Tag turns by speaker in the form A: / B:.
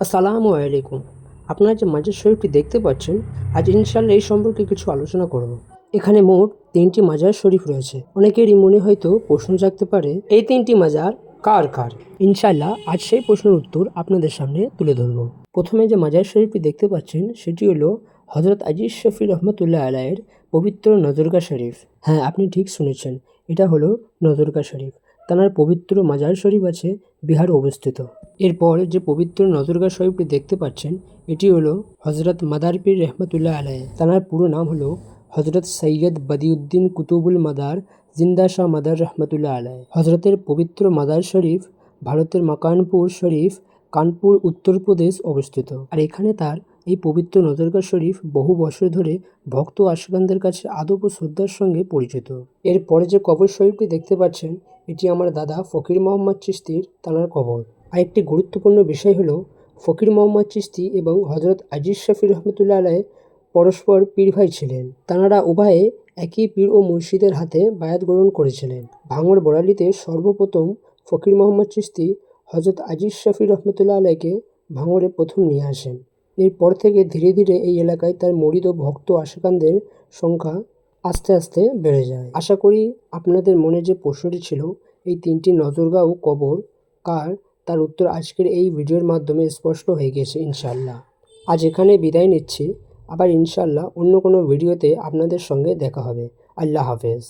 A: আসসালামু আলাইকুম। আপনারা যে মাজার শরীফটি দেখতে পাচ্ছেন, আজ ইনশাআল্লাহ এই সম্পর্কে কিছু আলোচনা করব। এখানে মোট ৩টি মাজার শরীফ রয়েছে। অনেকেরই মনে হয়তো প্রশ্ন জাগতে পারে, এই ৩টি মাজার কার কার? ইনশাআল্লাহ আজ সেই প্রশ্নের উত্তর আপনাদের সামনে তুলে ধরব। প্রথমে যে মাজার শরীফটি দেখতে পাচ্ছেন সেটি হলো হযরত আজিজ শফি রহমতুল্লাহ আলাইয়ের পবিত্র নজরগাহ শরীফ। হ্যাঁ, আপনি ঠিক শুনেছেন, এটা হলো নজরগাহ শরীফ। তাঁর পবিত্র মাজার শরীফ আছে বিহারে অবস্থিত। এরপর যে পবিত্র নজরগাহ শরীফটি দেখতে পাচ্ছেন এটি হলো হজরত মাদার পীর রহমতুল্লাহ আলাইহ। তাঁর পুরো নাম হলো হজরত সৈয়দ বদিউদ্দিন কুতুবুল মাদার জিন্দা শাহ মাদার রহমতুল্লাহ আলাইহ। হজরতের পবিত্র মাদার শরীফ ভারতের মাকানপুর শরীফ, কানপুর, উত্তরপ্রদেশ অবস্থিত। আর এখানে তার এই পবিত্র নজরগাহ শরীফ বহু বছর ধরে ভক্ত আশিকানদের কাছে আদব ও শ্রদ্ধার সঙ্গে পরিচিত। এরপরে যে কবর শরীফটি দেখতে পাচ্ছেন এটি আমার দাদা ফকির মোহাম্মদ চিশতির তাঁর কবর। আরেকটি গুরুত্বপূর্ণ বিষয় হলো ফকির মোহাম্মদ চিশতি এবং হজরত আজিজ শফি রহমতুল্লাহ আলাইহ পরস্পর পীর ভাই ছিলেন। তাঁরা উভয়ে একই পীর ও মুর্শিদের হাতে বায়াত গ্রহণ করেছিলেন। ভাঙড় বড়ালীতে সর্বপ্রথম ফকির মোহাম্মদ চিশতি হজরত আজিজ শফি রহমতুল্লাহ আলাইকে ভাঙড়ে প্রথম নিয়ে আসেন। এরপর থেকে ধীরে ধীরে এই এলাকায় তার মরিদ ও ভক্ত আশিকানদের সংখ্যা আস্তে আস্তে বেড়ে যায়। আশা করি আপনাদের মনে যে প্রশ্নটি ছিল এই ৩টি নজরগাহ ও কবর কার, তার উত্তর আজকের এই ভিডিওর মাধ্যমে স্পষ্ট হয়ে গেছে ইনশাআল্লাহ। আজ এখানে বিদায় নিচ্ছি, আবার ইনশাআল্লাহ অন্য কোনো ভিডিওতে আপনাদের সঙ্গে দেখা হবে। আল্লাহ হাফেজ।